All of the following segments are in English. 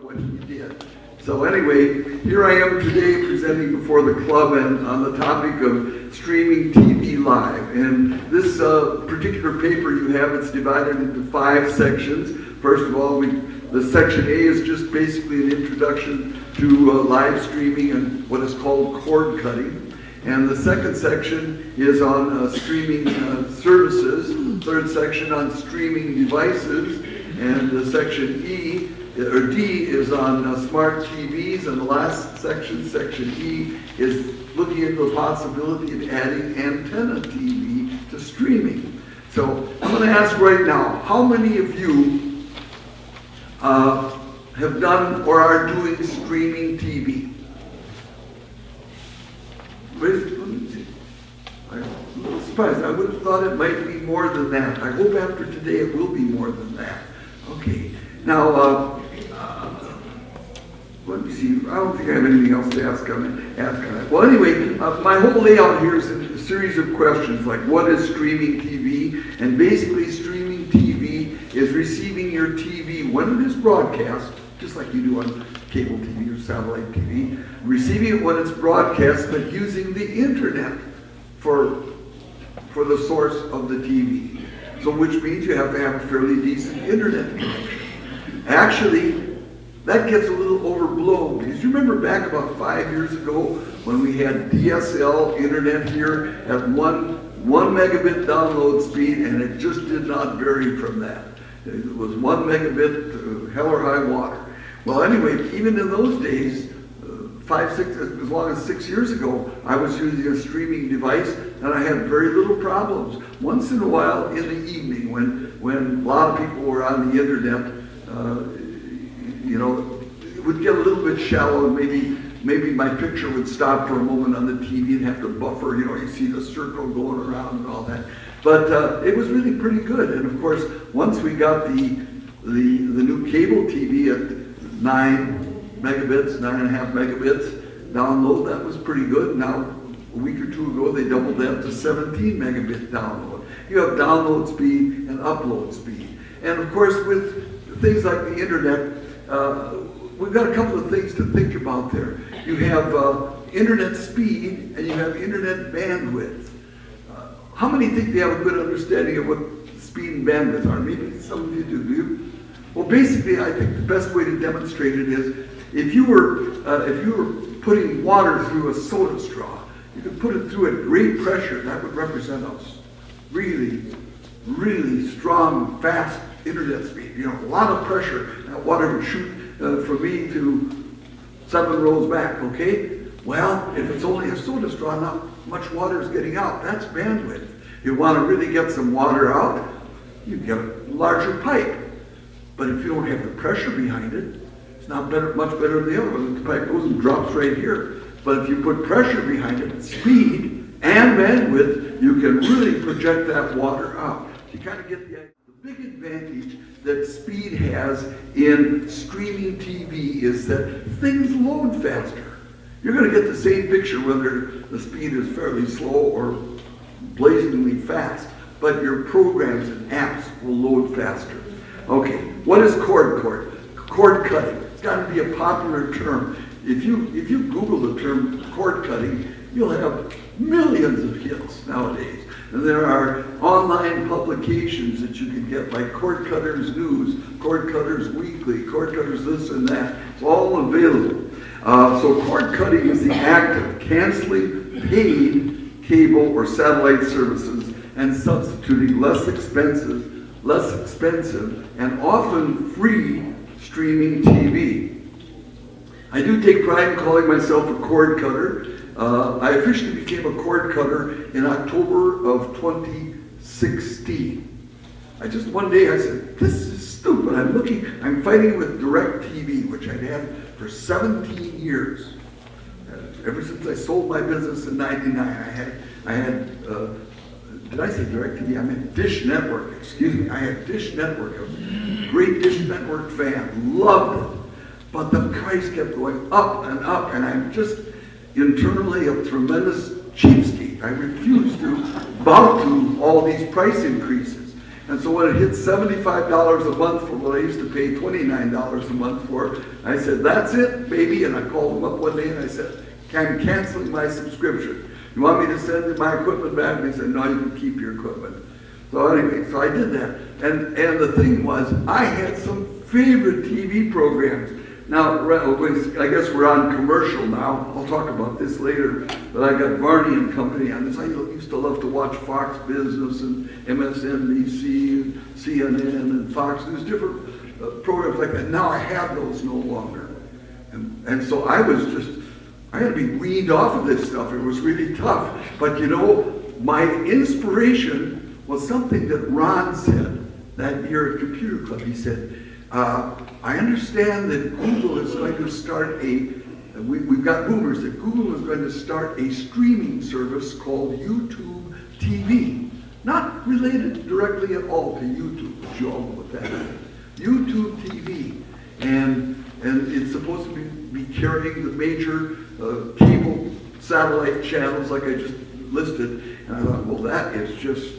of what he did. So anyway, here I am today presenting before the club and on the topic of streaming TV live. And this particular paper you have, it's divided into 5 sections. First of all, the section A is just basically an introduction to live streaming and what is called cord cutting. And the second section is on streaming services. Third section on streaming devices. And the section D, is on smart TVs. And the last section, section E, is looking into the possibility of adding antenna TV to streaming. So I'm going to ask right now, how many of you have done or are doing streaming TV? Let me see. I'm a little surprised. I would have thought it might be more than that. I hope after today it will be more than that. Okay. Now, let me see. I don't think I have anything else to ask on that. Well, anyway, my whole layout here is a series of questions like what is streaming TV? And basically, streaming TV is receiving your TV when it is broadcast, just like you do on cable TV or satellite TV, receiving it when it's broadcast, but using the internet for the source of the TV. So which means you have to have a fairly decent internet connection. Actually, that gets a little overblown because you remember back about 5 years ago when we had DSL internet here at one megabit download speed, and it just did not vary from that. It was 1 megabit, hell or high water. Well, anyway, even in those days, 5, 6, as long as 6 years ago, I was using a streaming device, and I had very little problems. Once in a while, in the evening, when a lot of people were on the internet, it would get a little bit shallow, and maybe my picture would stop for a moment on the TV and have to buffer. You see the circle going around and all that. But it was really pretty good. And of course, once we got the new cable TV at 9 megabits, 9.5 megabits download, that was pretty good. Now, a week or two ago, they doubled that to 17 megabit download. You have download speed and upload speed. And of course, with things like the internet, we've got a couple of things to think about there. You have internet speed and you have internet bandwidth. How many think they have a good understanding of what speed and bandwidth are? Maybe some of you do. Do you? Well, basically, I think the best way to demonstrate it is if you were putting water through a soda straw, you could put it through at great pressure. That would represent a really, really strong, fast internet speed. A lot of pressure. That water would shoot from me to 7 rows back. Okay. Well, if it's only a soda straw, not much water is getting out. That's bandwidth. You want to really get some water out, you get a larger pipe. But if you don't have the pressure behind it, it's not much better than the other one. The pipe goes and drops right here. But if you put pressure behind it, speed and bandwidth, you can really project that water out. You kind of get the idea. The big advantage that speed has in streaming TV is that things load faster. You're going to get the same picture whether the speed is fairly slow or blazingly fast, but your programs and apps will load faster. Okay, what is cord cutting? It's got to be a popular term. If you Google the term cord cutting, you'll have millions of hits nowadays. And there are online publications that you can get, like Cord Cutters News, Cord Cutters Weekly, Cord Cutters this and that. It's all available. So cord cutting is the act of canceling paid cable or satellite services and substituting less expensive and often free streaming TV. I do take pride in calling myself a cord cutter. I officially became a cord cutter in October of 2016. One day I said, this is stupid. I'm fighting with DirecTV, which I'd had for 17 years. Ever since I sold my business in '99, I had did I say DirecTV? I meant Dish Network, excuse me. I had Dish Network. I was a great Dish Network fan, loved it. But the price kept going up, and I'm just internally a tremendous cheapskate. I refuse to bow to all these price increases. And so when it hit $75 a month for what I used to pay $29 a month for, I said, that's it, baby. And I called them up one day and I said, I'm canceling my subscription. You want me to send my equipment back? And they said, no, you can keep your equipment. So anyway, so I did that. And the thing was, I had some favorite TV programs. Now, I guess we're on commercial now. I'll talk about this later. But I got Varney and Company on this. I used to love to watch Fox Business and MSNBC and CNN and Fox News, different programs like that. Now I have those no longer. And so I had to be weaned off of this stuff. It was really tough. But you know, my inspiration was something that Ron said that year at Computer Club. He said, I understand that Google is going to start we've got rumors that Google is going to start a streaming service called YouTube TV. Not related directly at all to YouTube, but you all know what that is. YouTube TV. And it's supposed to be carrying the major cable satellite channels like I just listed. And I thought, well, that is just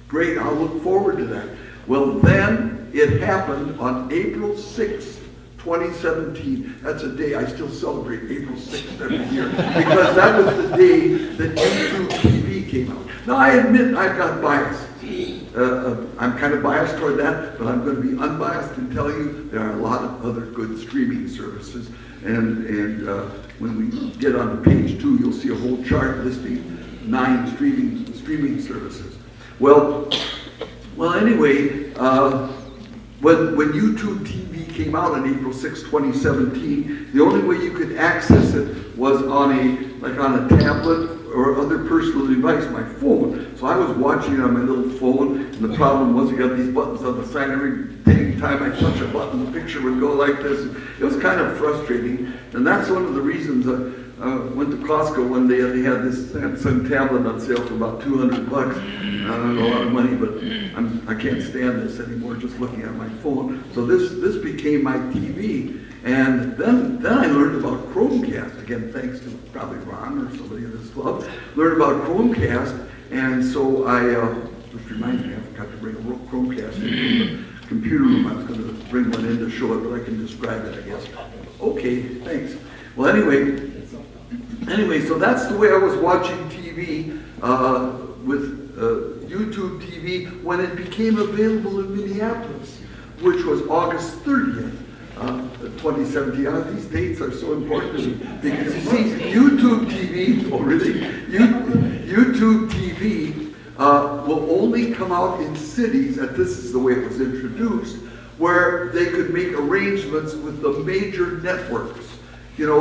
great. I'll look forward to that. Well, then it happened on April 6th, 2017. That's a day I still celebrate, April 6th every year, because that was the day that YouTube TV came out. Now, I admit I've got bias. I'm kind of biased toward that, but I'm going to be unbiased and tell you there are a lot of other good streaming services. And when we get on to page 2, you'll see a whole chart listing 9 streaming services. Well, anyway, when YouTube TV came out on April 6, 2017, the only way you could access it was on a tablet or other personal device, my phone. So I was watching it on my little phone, and the problem was you got these buttons on the side. Every dang time I touch a button, the picture would go like this. It was kind of frustrating, and that's one of the reasons I went to Costco one day and they had this Samsung tablet on sale for about $200. I don't know, a lot of money, but I can't stand this anymore, just looking at my phone. So this became my TV. And then I learned about Chromecast, again, thanks to probably Ron or somebody in this club, learned about Chromecast, and so which reminds me, I forgot to bring a Chromecast into the computer room. I was going to bring one in to show it, but I can describe it, I guess. Okay, thanks. Well, anyway, so that's the way I was watching TV with YouTube TV when it became available in Minneapolis, which was August 30th. 2017. These dates are so important to me because you see, YouTube TV, oh really? YouTube TV will only come out in cities, and this is the way it was introduced, where they could make arrangements with the major networks. You know,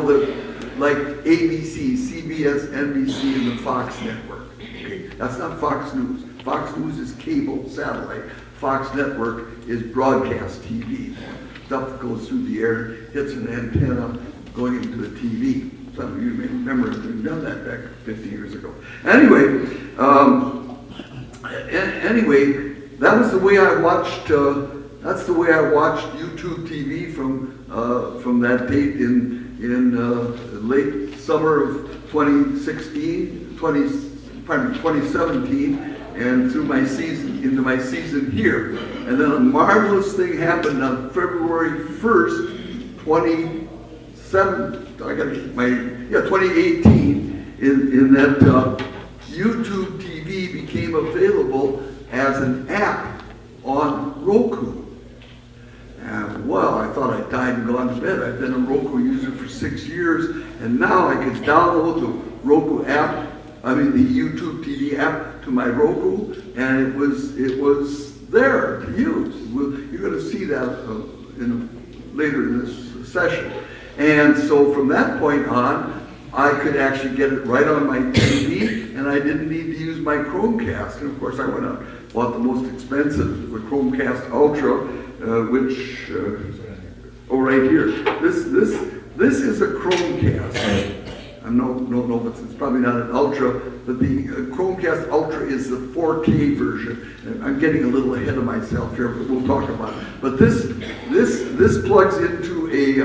like ABC, CBS, NBC, and the Fox network. Okay, that's not Fox News. Fox News is cable, satellite. Fox network is broadcast TV. Stuff that goes through the air, hits an antenna, going into the TV. Some of you may remember having done that back 50 years ago. Anyway, that was the way I watched. That's the way I watched YouTube TV from that date in late summer of 2017. And through my season, into my season here. And then a marvelous thing happened on February 1st, 2018, in that YouTube TV became available as an app on Roku. And well, I thought I died and gone to bed. I've been a Roku user for 6 years, and now I could download the Roku app, the YouTube TV app to my Roku, and it was there to use. You're going to see that later in this session. And so from that point on, I could actually get it right on my TV, and I didn't need to use my Chromecast. And of course, I went out and bought the most expensive, the Chromecast Ultra, which right here. This is a Chromecast. No, it's probably not an Ultra, but the Chromecast Ultra is the 4K version. And I'm getting a little ahead of myself here, but we'll talk about it. But this plugs into the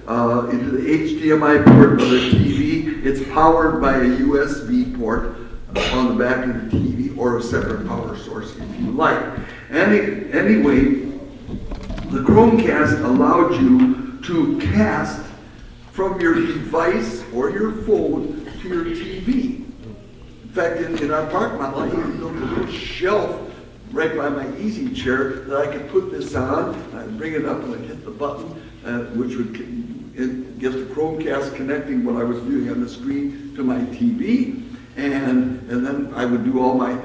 HDMI port of the TV. It's powered by a USB port, on the back of the TV or a separate power source if you like. Anyway, the Chromecast allowed you to cast from your device or your phone to your TV. In fact, in our park model, I even built a little shelf right by my easy chair that I could put this on. I'd bring it up and I'd hit the button, which would get the Chromecast connecting what I was viewing on the screen to my TV. And then I would do all my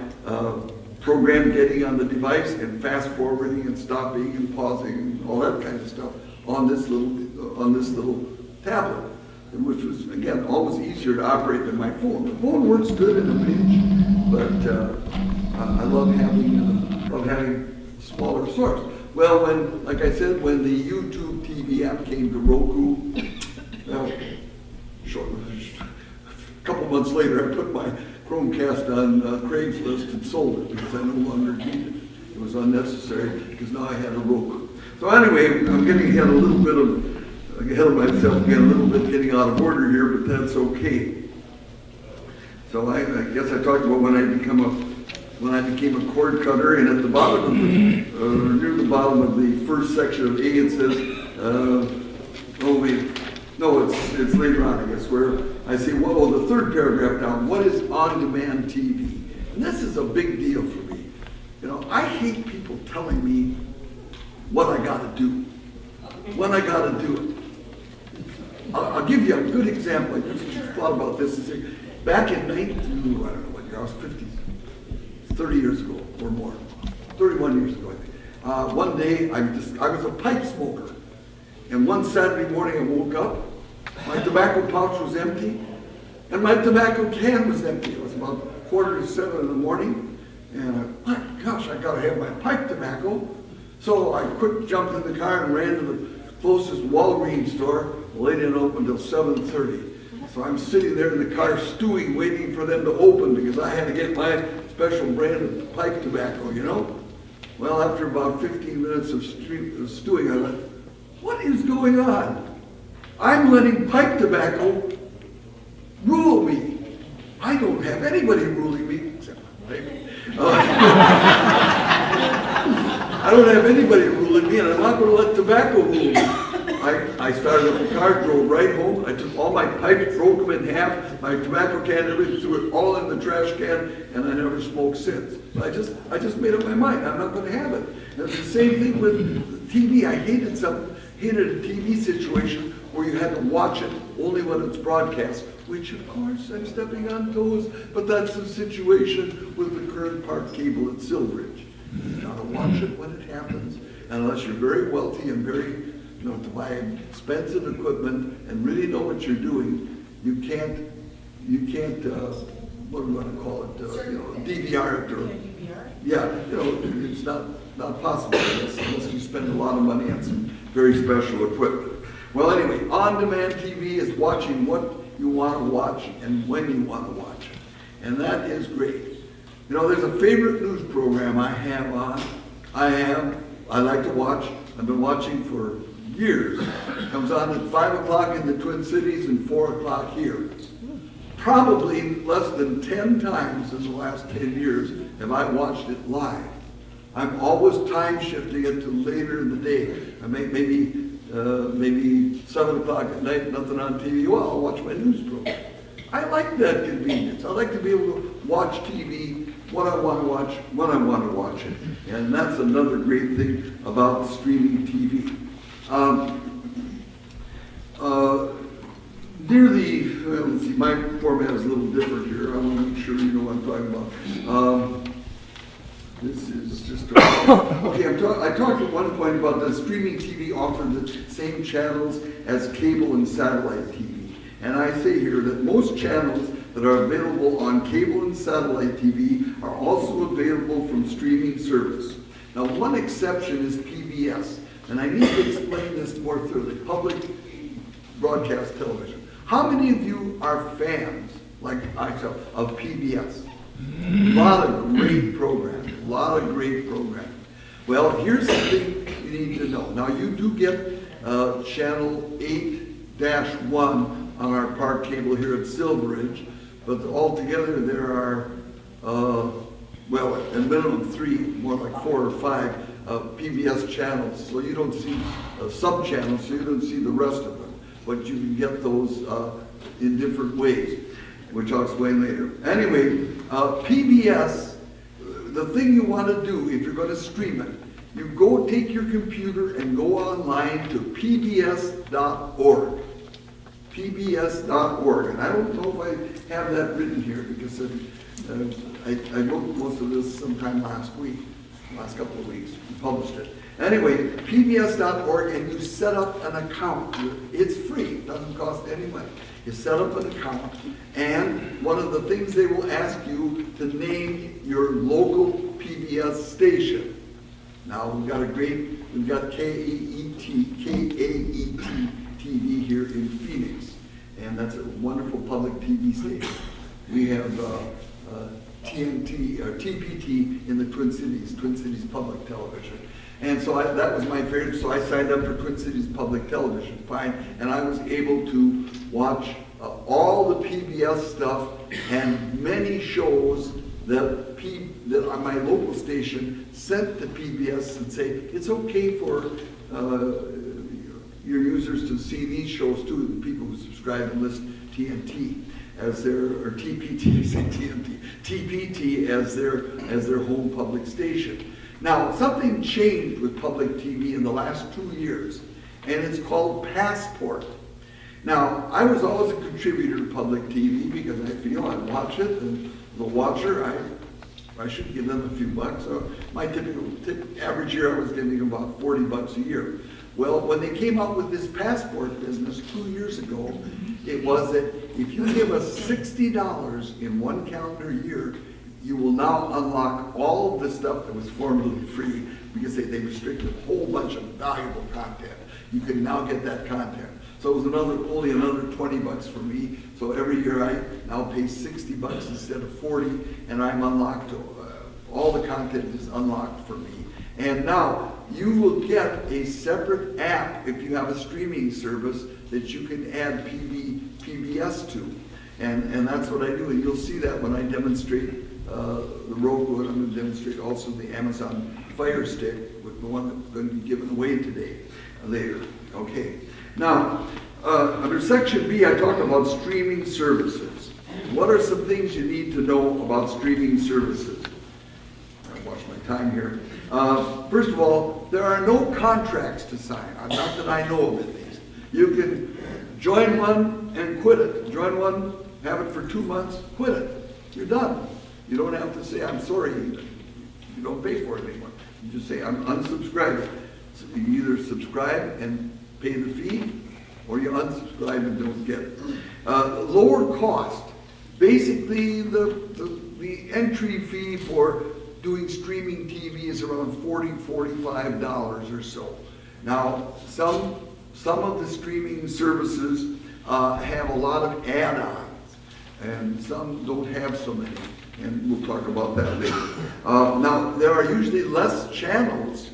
program getting on the device and fast forwarding and stopping and pausing and all that kind of stuff on this little tablet, which was, again, always easier to operate than my phone. The phone works good in a pinch, but I love having a smaller source. Well, like I said, when the YouTube TV app came to Roku, a couple months later, I put my Chromecast on Craigslist and sold it because I no longer needed it. It was unnecessary because now I had a Roku. So anyway, I'm getting ahead of myself again, a little bit getting out of order here, but that's okay. So I guess I talked about when I became a cord cutter, and at the bottom of near the bottom of the first section of A, it says, it's later on, I guess, where I say, the third paragraph down, what is on-demand TV? And this is a big deal for me. You know, I hate people telling me what I got to do, when I got to do it. I'll give you a good example. I just thought about this. Back in I don't know what year, I was 30 years ago or more, 31 years ago, I think. One day, I was a pipe smoker. And one Saturday morning, I woke up, my tobacco pouch was empty, and my tobacco can was empty. It was about 6:45 in the morning, and my gosh, I gotta have my pipe tobacco. So I quick jumped in the car and ran to the closest Walgreens store. They didn't open until 7:30. So I'm sitting there in the car stewing, waiting for them to open because I had to get my special brand of pipe tobacco, you know? Well, after about 15 minutes of stewing, I went, what is going on? I'm letting pipe tobacco rule me. I don't have anybody ruling me except my wife. I don't have anybody ruling me, and I'm not going to let tobacco rule me. I started up the car, drove right home. I took all my pipes, broke them in half, my tobacco can, everything, threw it all in the trash can, and I never smoked since. I just made up my mind. I'm not going to have it. And it's the same thing with TV. I hated a TV situation where you had to watch it only when it's broadcast, which of course I'm stepping on toes, but that's the situation with the current park cable at Silveridge. You gotta watch it when it happens, and unless you're very wealthy and very, to buy expensive equipment and really know what you're doing, you can't, what do you want to call it, DVR it, or, yeah, it's not possible unless you spend a lot of money on some very special equipment. Well, anyway, on-demand TV is watching what you want to watch and when you want to watch it. And that is great. You know, there's a favorite news program I have on. I like to watch. I've been watching for years. It comes on at 5 o'clock in the Twin Cities and 4 o'clock here. Probably less than 10 times in the last 10 years have I watched it live. I'm always time shifting it to later in the day. I maybe 7 o'clock at night, nothing on TV. Well, I'll watch my news program. I like that convenience. I like to be able to watch TV what I want to watch, when I want to watch it. And that's another great thing about streaming TV. Let's see, my format is a little different here. I want to make sure you know what I'm talking about. This is just okay. I talked at one point about the streaming TV offered the same channels as cable and satellite TV. And I say here that most channels that are available on cable and satellite TV are also available from streaming service. Now, one exception is PBS, and I need to explain this more thoroughly. Public broadcast television. How many of you are fans, like myself, of PBS? A lot of great programming. A lot of great programming. Well, here's something you need to know. Now, you do get channel 8-1 on our park cable here at Silveridge, but altogether there are well, at minimum 3, more like 4 or 5 PBS channels, so you don't see sub-channels, so you don't see the rest of them. But you can get those in different ways, which I'll explain later. Anyway, PBS, the thing you want to do if you're going to stream it, you go take your computer and go online to pbs.org. pbs.org. And I don't know if I have that written here because I wrote most of this sometime last week, last couple of weeks, and published it. Anyway, pbs.org, and you set up an account. It's free, it doesn't cost any money. You set up an account, and one of the things they will ask you to name your local PBS station. Now we've got K-A-E-T TV here in Phoenix, and that's a wonderful public TV station. We have TNT, or TPT in the Twin Cities Public Television. And so that was my favorite, so I signed up for Twin Cities Public Television, fine, and I was able to watch all the PBS stuff and many shows that on my local station sent to PBS and say, it's okay for your users to see these shows too, the people who subscribe and list TNT as their, or TPT, say TNT, TPT as their home public station. Now, something changed with public TV in the last 2 years, and it's called Passport. Now, I was always a contributor to public TV because I feel I watch it, and the watcher, I should give them a few bucks. So my average year, I was getting about 40 bucks a year. Well, when they came out with this Passport business 2 years ago, it was that if you give us $60 in one calendar year, you will now unlock all of the stuff that was formerly free because they restricted a whole bunch of valuable content. You can now get that content. So it was only another 20 bucks for me. So every year I now pay 60 bucks instead of 40, and I'm unlocked. All the content is unlocked for me. And now you will get a separate app if you have a streaming service that you can add PBS to. And that's what I do. And you'll see that when I demonstrate the Roku, and I'm going to demonstrate also the Amazon Fire Stick, with the one that's going to be given away today, later. Okay. Now, under Section B, I talk about streaming services. What are some things you need to know about streaming services? I'll watch my time here. First of all, there are no contracts to sign. Not that I know of at least. You can join one and quit it. Join one, have it for 2 months, quit it. You're done. You don't have to say, I'm sorry, you don't pay for it anymore. You just say, I'm unsubscribing. So you either subscribe and pay the fee, or you unsubscribe and don't get it. Lower cost. Basically, the entry fee for doing streaming TV is around $40, $45 or so. Now, some of the streaming services have a lot of add-ons, and some don't have so many, and we'll talk about that later. Now, there are usually less channels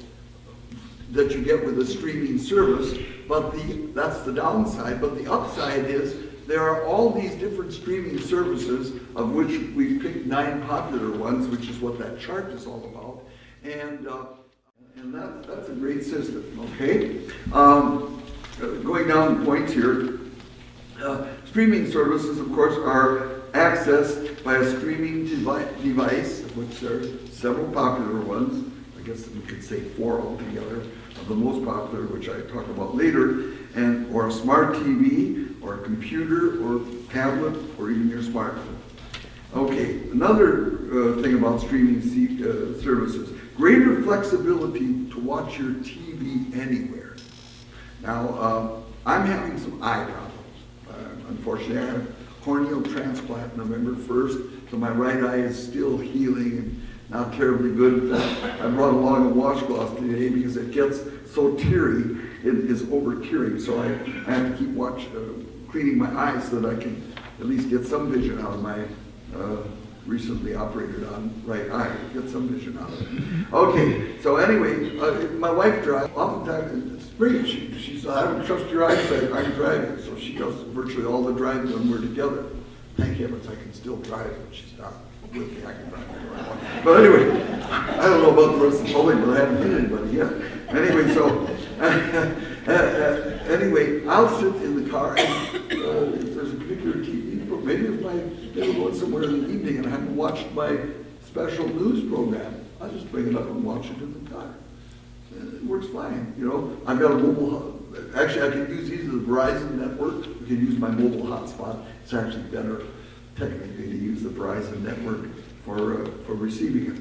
that you get with a streaming service, but that's the downside. But the upside is there are all these different streaming services, of which we picked 9 popular ones, which is what that chart is all about, and that's a great system. Okay, going down the points here, streaming services, of course, are accessed by a streaming device, of which there are several popular ones. I guess we could say 4 altogether, of the most popular, which I talk about later, or a smart TV, or a computer, or tablet, or even your smartphone. Okay, another thing about streaming services, greater flexibility to watch your TV anywhere. Now, I'm having some eye problems. Unfortunately, I had a corneal transplant November 1st, so my right eye is still healing and not terribly good. I brought along a washcloth today because it gets so teary, it is over tearing, so I have to keep cleaning my eyes so that I can at least get some vision out of my recently operated on right eye, get some vision out of it. Okay, so anyway, my wife drives. Oftentimes in the spring, she said, I don't trust your eyesight, I'm driving. So she does virtually all the driving when we're together. Thank heavens I can still drive when she's not with me. I can drive anywhere I want. But anyway, I don't know about the rest of the public, but I haven't hit anybody yet. Anyway, so, anyway, I'll sit in the car and if there's a particular TV program, maybe if we're going somewhere in the evening and I haven't watched my special news program, I'll just bring it up and watch it in the car. It works fine, you know. I've got a mobile, actually I can use either the Verizon network, I can use my mobile hotspot. It's actually better technically to use the Verizon network for receiving it.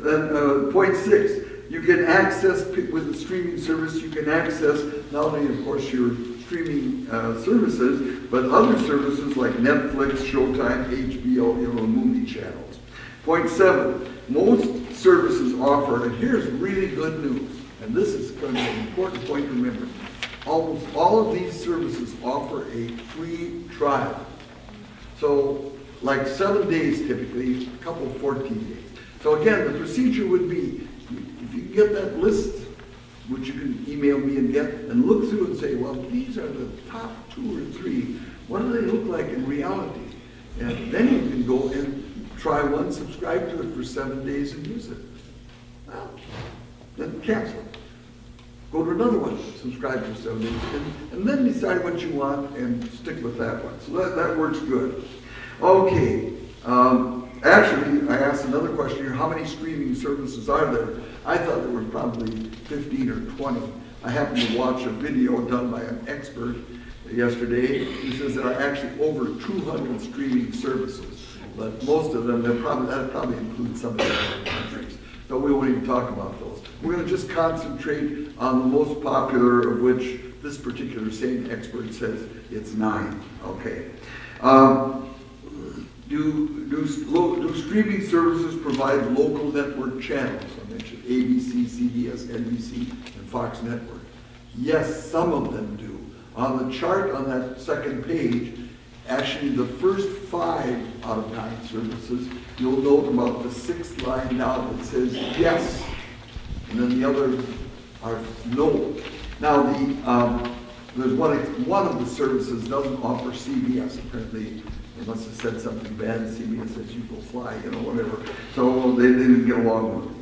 Then point 6, you can access, with the streaming service, you can access not only of course your streaming services, but other services like Netflix, Showtime, HBO, you know, movie channels. Point 7, most services offer, and here's really good news, and this is going to be an important point to remember. Almost all of these services offer a free trial. So, like 7 days typically, a couple 14 days. So again, the procedure would be, if you get that list, which you can email me and get, and look through and say, well, these are the top 2 or 3. What do they look like in reality? And then you can go and try one, subscribe to it for 7 days and use it. Well, then cancel. Go to another one, subscribe for 7 days, and then decide what you want and stick with that one. So that works good. Okay, actually, I asked another question here, how many streaming services are there? I thought there were probably 15 or 20. I happened to watch a video done by an expert yesterday who says there are actually over 200 streaming services, but most of them, that probably includes some of the other countries. So we won't even talk about those. We're going to just concentrate on the most popular, of which this particular same expert says it's 9. Okay. Do streaming services provide local network channels? I mentioned ABC, CBS, NBC, and Fox Network. Yes, some of them do. On the chart on that second page, actually the first 5 out of 9 services, you'll note about the 6th line down that says yes, and then the others are no. Now there's one of the services doesn't offer CBS. Apparently they must have said something bad. CBS says you go fly, you know, whatever. So they didn't get along with it.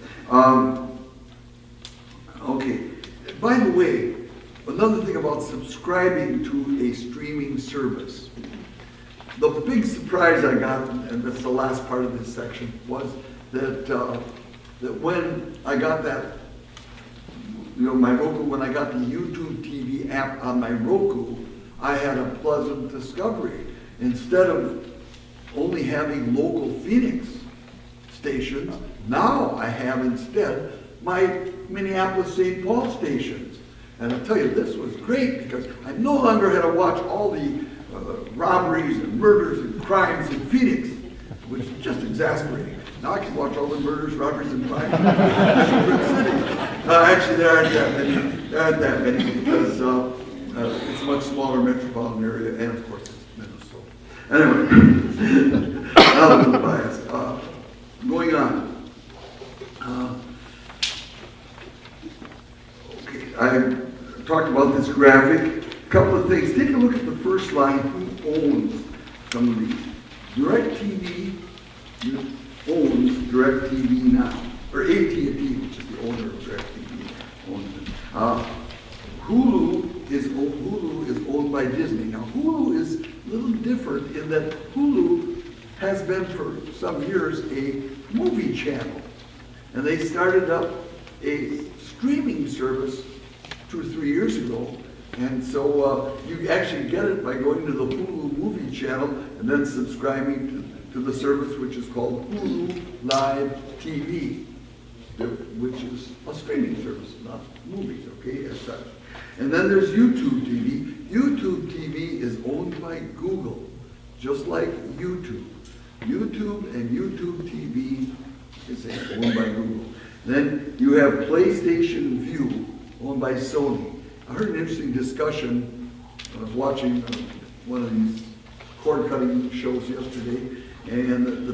Okay. By the way, another thing about subscribing to a streaming service. The big surprise I got, and that's the last part of this section, was that that when I got that, you know, my Roku, when I got the YouTube TV app on my Roku, I had a pleasant discovery. Instead of only having local Phoenix stations, now I have instead my Minneapolis-St. Paul stations. And I'll tell you, this was great because I no longer had to watch all the robberies and murders and crimes in Phoenix, which is just exasperating. Now I can watch all the murders, robberies, and crimes in different cities. Actually, there aren't that many. There aren't that many because it's a much smaller metropolitan area, and of course it's Minnesota. Anyway, I'm biased. Going on. Okay, I talked about this graphic. A couple of things. Take a look at the first line. Who owns some of these? DirecTV owns DirecTV now, or AT&T, which is the owner of DirecTV, owns it. Hulu is owned by Disney. Now Hulu is a little different in that Hulu has been for some years a movie channel, and they started up a streaming service 2 or 3 years ago. And so you actually get it by going to the Hulu movie channel and then subscribing to the service which is called Hulu Live TV, which is a streaming service, not movies, okay, as such. And then there's YouTube TV. YouTube TV is owned by Google, just like YouTube. YouTube and YouTube TV is owned by Google. Then you have PlayStation View, owned by Sony. I heard an interesting discussion. I was watching one of these cord-cutting shows yesterday, and the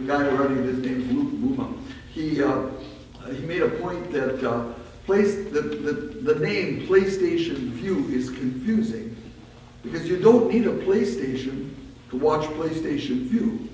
guy running it, his name is Luke Buma. He made a point that the name PlayStation View is confusing because you don't need a PlayStation to watch PlayStation View.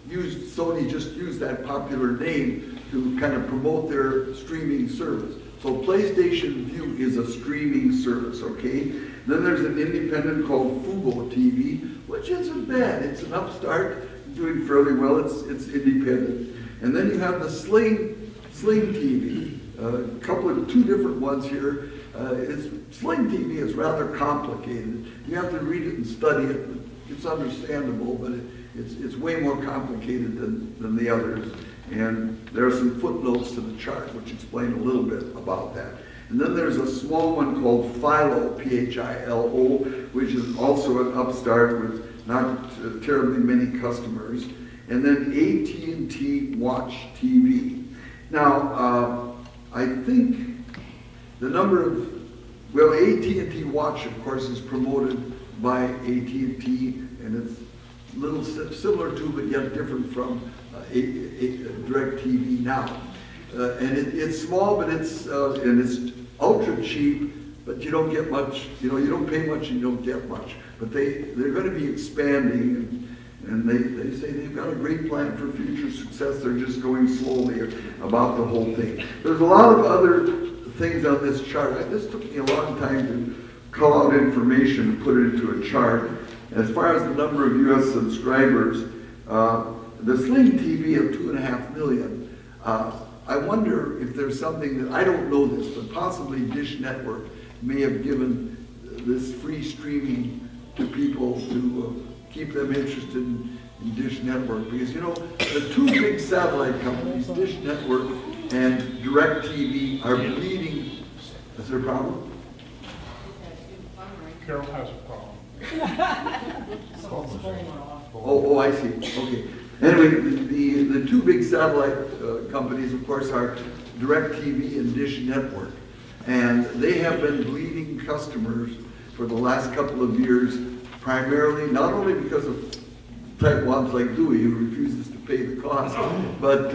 Sony just used that popular name to kind of promote their streaming service. So PlayStation Vue is a streaming service, okay? Then there's an independent called Fubo TV, which isn't bad. It's an upstart, doing fairly well. It's independent. And then you have the Sling TV, two different ones here. Sling TV is rather complicated. You have to read it and study it. It's understandable, but it's way more complicated than the others. And there are some footnotes to the chart which explain a little bit about that. And then there's a small one called Philo, P-H-I-L-O, which is also an upstart with not terribly many customers. And then AT&T Watch TV. Now, I think the number of, well, AT&T Watch, of course, is promoted by AT&T, and it's a little similar to, but yet different from DirecTV Now. And it's small, but it's ultra cheap, but you don't get much, you don't pay much and you don't get much. But they're going to be expanding, and they say they've got a great plan for future success. They're just going slowly about the whole thing. There's a lot of other things on this chart. This took me a long time to call out information and put it into a chart. As far as the number of U.S. subscribers, the Sling TV of 2.5 million, I wonder if there's something that, I don't know this, but possibly Dish Network may have given this free streaming to people to keep them interested in Dish Network. Because, the two big satellite companies, Dish Network and DirecTV, are bleeding. Is there a problem? Carol has a problem. Oh, I see. Okay. Anyway, the two big satellite companies, of course, are DirecTV and Dish Network. And they have been bleeding customers for the last couple of years, primarily, not only because of tightwads like Dewey, who refuses to pay the cost, but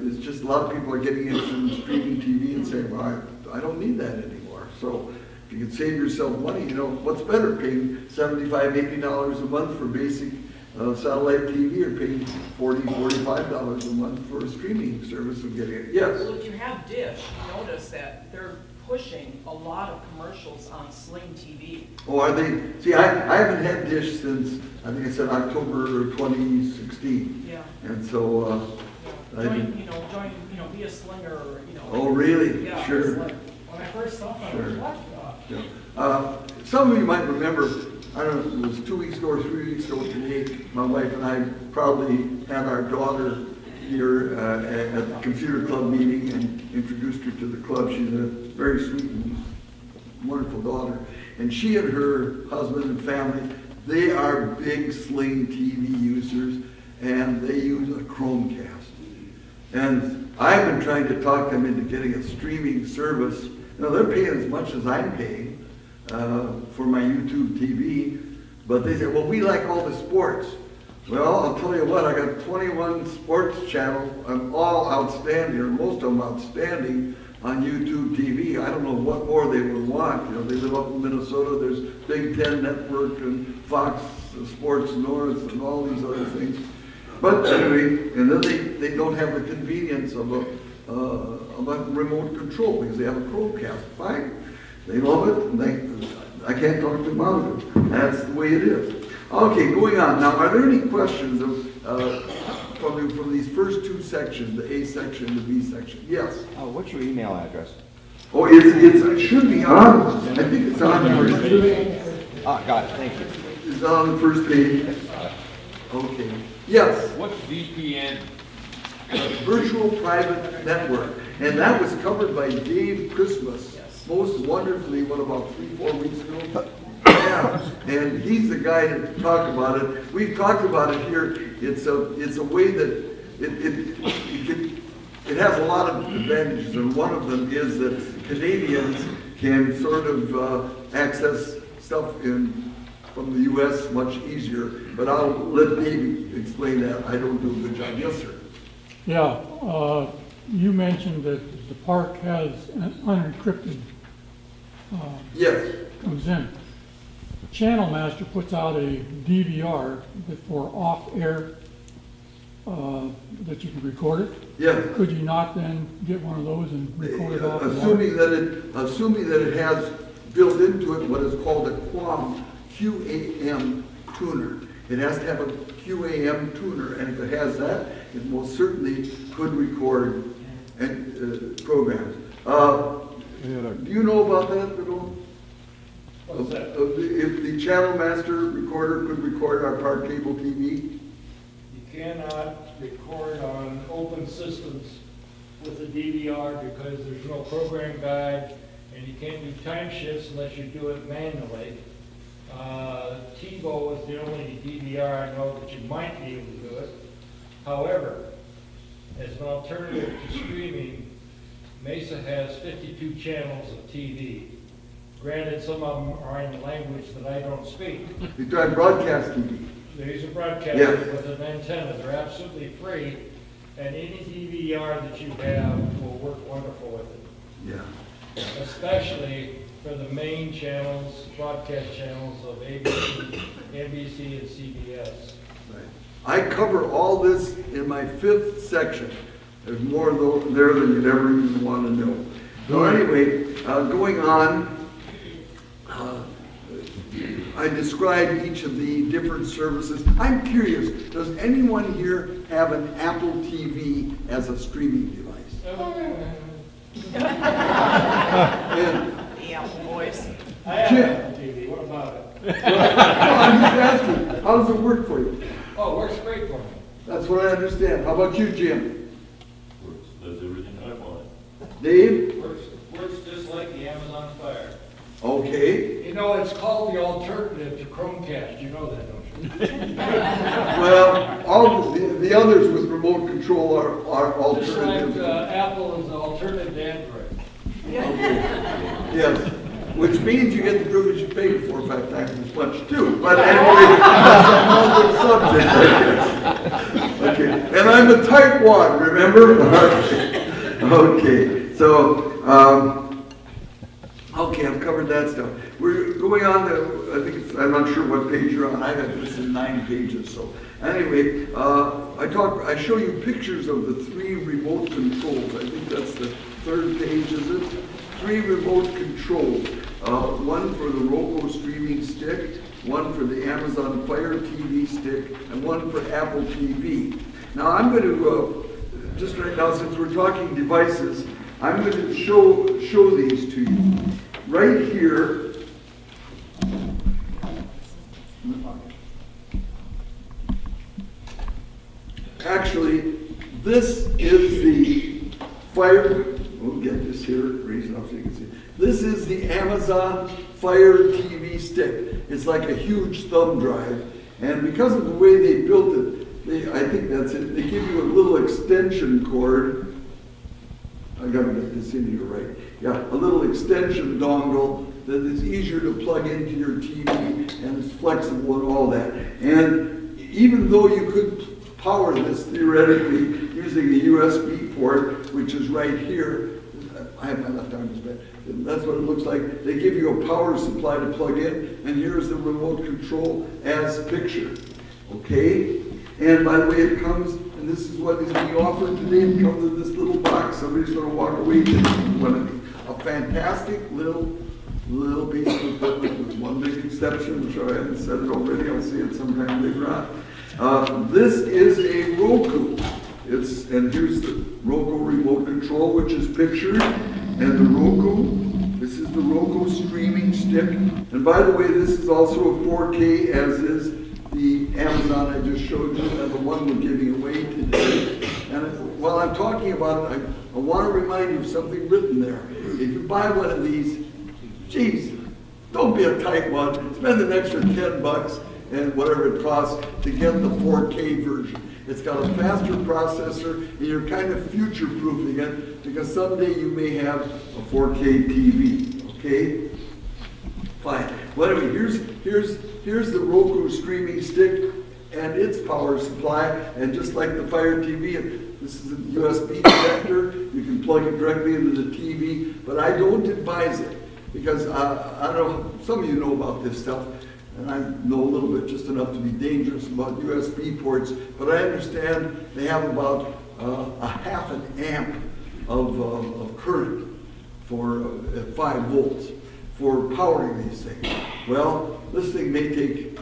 it's just a lot of people are getting interested in streaming TV and saying, well, I don't need that anymore. So if you can save yourself money, what's better, paying $75, $80 a month for basic satellite TV, or paying $40, $45 a month for a streaming service and getting it? Yes? Well, if you have Dish, you notice that they're pushing a lot of commercials on Sling TV. Oh, are they? See, I haven't had Dish since, I think I said October 2016. Yeah. And so, be a slinger, Oh, really? Yeah, Sure. like, when I first saw it, Sure. I was like, what? Yeah. Some of you might remember, I don't know, it was 2 weeks ago or 3 weeks ago today, my wife and I proudly had our daughter here at the computer club meeting and introduced her to the club. She's a very sweet and wonderful daughter. And she and her husband and family, they are big Sling TV users, and they use a Chromecast. And I've been trying to talk them into getting a streaming service. They're paying as much as I'm paying for my YouTube TV, but they say, well, we like all the sports. Well, I'll tell you what, I got 21 sports channels, all outstanding, or most of them outstanding, on YouTube TV. I don't know what more they would want. They live up in Minnesota. There's Big Ten Network and Fox Sports North and all these other things. But anyway, and then they don't have the convenience of a remote control because they have a Chromecast. Fine, they love it, and I can't talk them out of it. That's the way it is. Okay, going on. Now, are there any questions from these first two sections, the A section and the B section? Yes. What's your email address? Oh, it should be on. I think it's on the first page. Got it. Thank you. It's on the first page. Okay. Yes. What's VPN? Virtual Private Network. And that was covered by Dave Christmas most wonderfully, about 3-4 weeks ago? Yeah, and he's the guy to talk about it. We've talked about it here. It's a way that it has a lot of advantages, and one of them is that Canadians can sort of access stuff from the U.S. much easier. But I'll let Dave explain that. I don't do a good job. Yes, sir. Yeah, you mentioned that the park has an unencrypted Yes. comes in. Channel Master puts out a DVR for off-air that you can record it. Yes. Could you not then get one of those and record it off? the wire? Assuming that it has built into it what is called a QAM tuner. It has to have a QAM tuner, and if it has that, it most certainly could record and programs. Do you know about that at all? What's that? If the channel master recorder could record our park cable TV? You cannot record on open systems with a DVR because there's no program guide, and you can't do time shifts unless you do it manually. TiVo is the only DVR I know that you might be able to do it. However, as an alternative to streaming, Mesa has 52 channels of TV. Granted, some of them are in the language that I don't speak. You try broadcast TV. These are broadcast Yeah. with an antenna. They're absolutely free, and any DVR that you have will work wonderful with it. Yeah. Especially for the main channels, broadcast channels of ABC, NBC, and CBS. Right. I cover all this in my 5th section. There's more there than you'd ever even want to know. So anyway, going on, I described each of the different services. I'm curious, does anyone here have an Apple TV as a streaming device? And The Apple boys. I have Jim. Apple TV. What about it? I'm just asking, how does it work for you? Oh, it works great for me. That's what I understand. How about you, Jim? Works, does everything I want. Dave? Works just like the Amazon Fire. Okay. You know, it's called the alternative to Chromecast. You know that, don't you? Well, all the others with remote control are Just like alternatives. Apple is the alternative to Android. Yes, which means you get the privilege of paying 4 or 5 times as much too. But anyway, that's another subject, I guess. Okay, and I'm a type 1, remember? Okay, so, okay, I've covered that stuff. We're going on to, I'm not sure what page you're on. I've had this in 9 pages, so. Anyway, I show you pictures of the 3 remote controls. I think that's the 3rd page, is it? 3 remote controls. One for the Roku streaming stick, one for the Amazon Fire TV stick, and one for Apple TV. Now I'm going to, just right now since we're talking devices, I'm going to show these to you. Right here, actually, this is the Fire, we'll get this here, raise it up so you can see. This is the Amazon Fire TV stick. It's like a huge thumb drive. And because of the way they built it, I think that's it. They give you a little extension cord. I gotta get this in here right. Yeah, a little extension dongle that is easier to plug into your TV and is flexible and all that. And even though you could power this theoretically using the USB port, which is right here, I have my left arm is bad. That's what it looks like. They give you a power supply to plug in, and here's the remote control as pictured. Okay? And by the way, it comes, and this is what is being offered today, it comes in this little box. Somebody's going to walk away with one of these. A fantastic little piece of equipment with one big exception, which I haven't said it already. I'll say it sometime later on. This is a Roku. And here's the Roku remote control, which is pictured. And the Roku, this is the Roku streaming stick. And by the way, this is also a 4K, as is the Amazon I just showed you, and the one we're giving away today. And while I'm talking about it, I want to remind you of something written there. If you buy one of these, geez, don't be a type 1. Spend an extra $10 and whatever it costs to get the 4K version. It's got a faster processor, and you're kind of future-proofing it because someday you may have a 4K TV. Okay? Fine. Well, anyway, here's the Roku streaming stick and its power supply, and just like the Fire TV, this is a USB connector. You can plug it directly into the TV, but I don't advise it because I don't know. Some of you know about this stuff. and I know a little bit, just enough to be dangerous about USB ports, but I understand they have about a half an amp of current for at 5 volts for powering these things. Well, this thing may take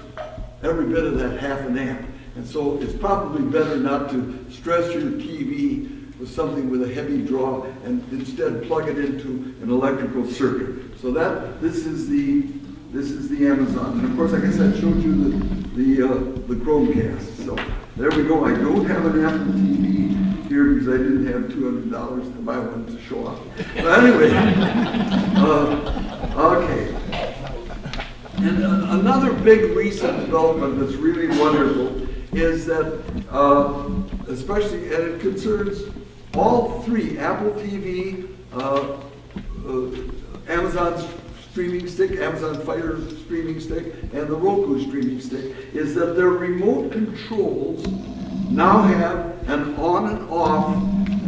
every bit of that half an amp. And so it's probably better not to stress your TV with something with a heavy draw and instead plug it into an electrical circuit. So this is the Amazon. And of course, like I said, I showed you the Chromecast. So there we go. I don't have an Apple TV here because I didn't have $200 to buy one to show off. But anyway, okay. And another big recent development that's really wonderful is that, especially, and it concerns all three, Apple TV, Amazon streaming stick, Amazon Fire streaming stick, and the Roku streaming stick, is that their remote controls now have an on and off.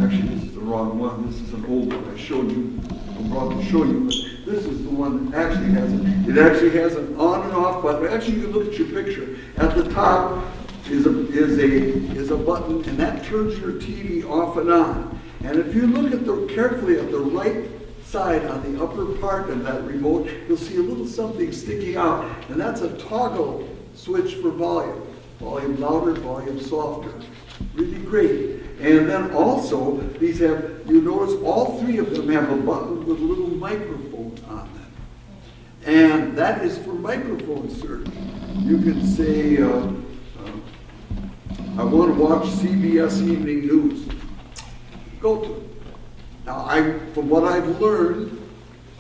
Actually, this is the wrong one. This is an old one I showed you. I'm about to show you, but this is the one that actually has it. It actually has an on and off button. Actually, you can look at your picture. At the top is a button, and that turns your TV off and on. And if you look at carefully at the right side on the upper part of that remote, you'll see a little something sticking out, and that's a toggle switch for volume. Volume louder, volume softer. Really great. And then also, these have, you notice all three of them have a button with a little microphone on them. And that is for microphone search. You can say, I want to watch CBS Evening News. Go to it. Now, from what I've learned,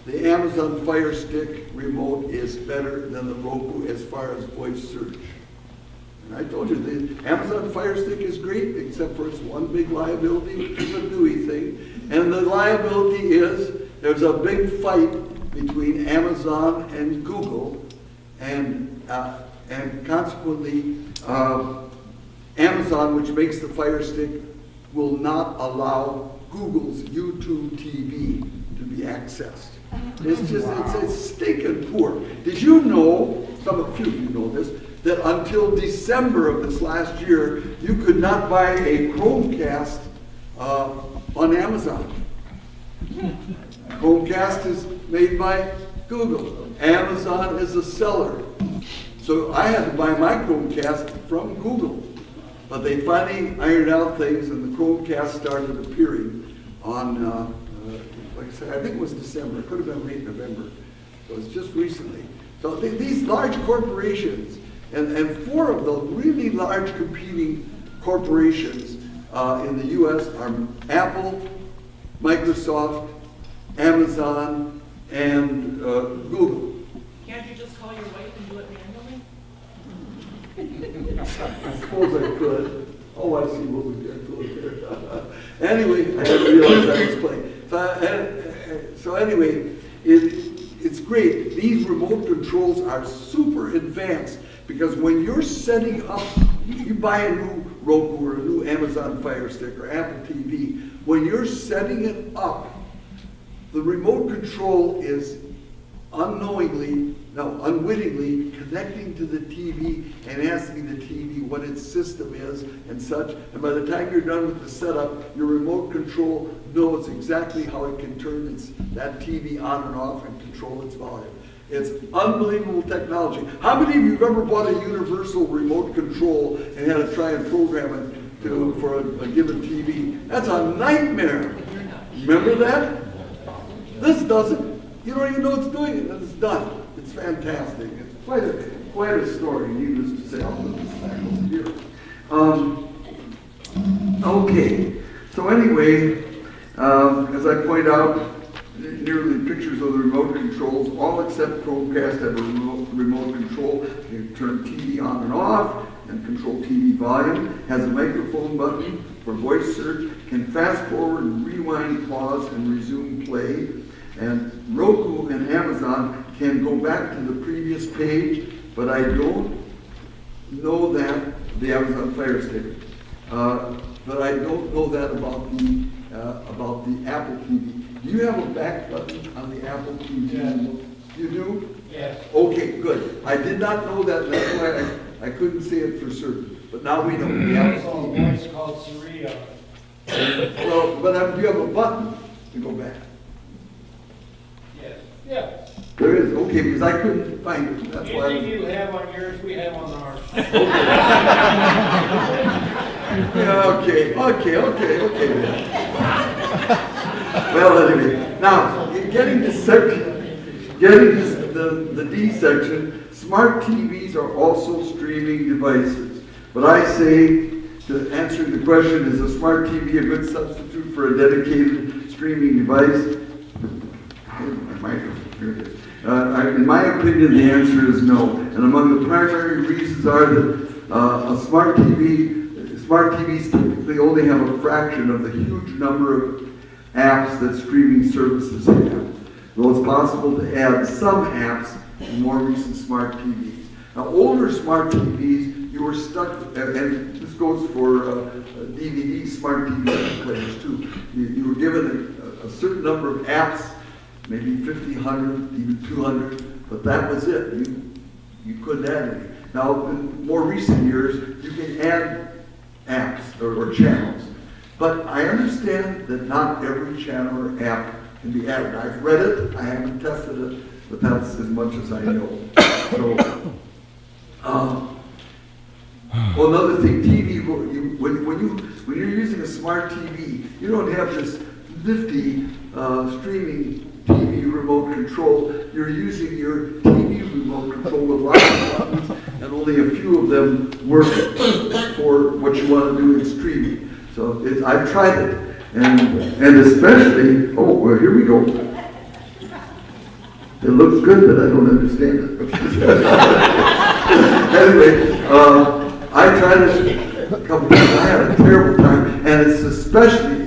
the Amazon Fire Stick remote is better than the Roku as far as voice search. And I told you, the Amazon Fire Stick is great, except for its one big liability, which is a Dewey thing. And the liability is there's a big fight between Amazon and Google, and consequently, Amazon, which makes the Fire Stick, will not allow Google's YouTube TV to be accessed. It's stinking poor. Did you know, some of you know this, that until December of this last year, you could not buy a Chromecast on Amazon. Chromecast is made by Google. Amazon is a seller. So I had to buy my Chromecast from Google. But they finally ironed out things, and the Chromecast started appearing on, like I said, I think it was December. It could have been late November. So it's just recently. So these large corporations, and 4 of the really large competing corporations in the U.S. are Apple, Microsoft, Amazon, and Google. Can't you just call your wife and do it manually? I suppose I could. Oh, I see what we did there. Anyway, I didn't realize I was playing. So anyway, it's great. These remote controls are super advanced because when you're setting up, you buy a new Roku or a new Amazon Fire Stick or Apple TV, when you're setting it up, the remote control is unwittingly connecting to the TV and asking the TV what its system is and such. And by the time you're done with the setup, your remote control knows exactly how it can turn that TV on and off and control its volume. It's unbelievable technology. How many of you have ever bought a universal remote control and had to try and program it for a given TV? That's a nightmare. Remember that? This doesn't. You don't even know it's doing it, and it's done. It's fantastic. It's quite a story, needless to say. I'll put this back over here. Okay, so anyway, as I point out, nearly pictures of the remote controls, all except Chromecast have a remote control. You can turn TV on and off and control TV volume. Has a microphone button for voice search. Can fast forward, rewind, pause, and resume play. And Roku and Amazon can go back to the previous page, but I don't know that, the Amazon Fire Stick, but I don't know that about the Apple TV. Do you have a back button on the Apple TV? Yeah. You do? Yes. Okay, good. I did not know that, and that's why I couldn't say it for certain. But now we know. We We have also a a TV. voice called Siri on it. Well, but you have a button to go back. Yes. Yeah. There is, okay, because I couldn't find it. That's why. Anything you have on yours, we have on ours. Yeah, okay. Well, anyway, now, getting to the D section, smart TVs are also streaming devices. But I say, to answer the question, is a smart TV a good substitute for a dedicated streaming device? My microphone, here it is. In my opinion, the answer is no. And among the primary reasons are that smart TVs typically only have a fraction of the huge number of apps that streaming services have. Though it's possible to add some apps in more recent smart TVs. Now, older smart TVs, you were stuck, and this goes for DVD smart TV players too. You were given a certain number of apps, maybe 50, 100, even 200, but that was it. You couldn't add any. Now, in more recent years, you can add apps or channels. But I understand that not every channel or app can be added. I've read it, I haven't tested it, but that's as much as I know. So, well, another thing, TV, when you're using a smart TV, you don't have this nifty streaming TV remote control. You're using your TV remote control with lots of buttons, and only a few of them work for what you want to do in streaming. So I've tried it, and especially, oh, well, here we go. It looks good, but I don't understand it. Anyway, I tried it a couple times. I had a terrible time, and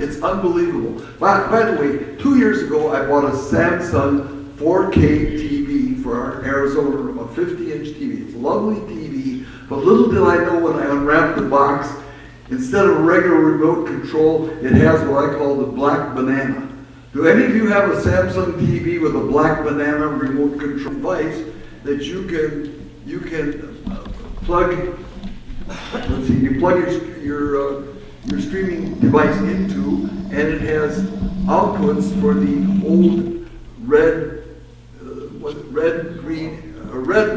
it's unbelievable. By the way, 2 years ago, I bought a Samsung 4K TV for our Arizona room, a 50-inch TV. It's a lovely TV, but little did I know when I unwrapped the box, instead of a regular remote control, it has what I call the black banana. Do any of you have a Samsung TV with a black banana remote control device that you can plug? Let's see, you plug your streaming device into, and it has outputs for the old red,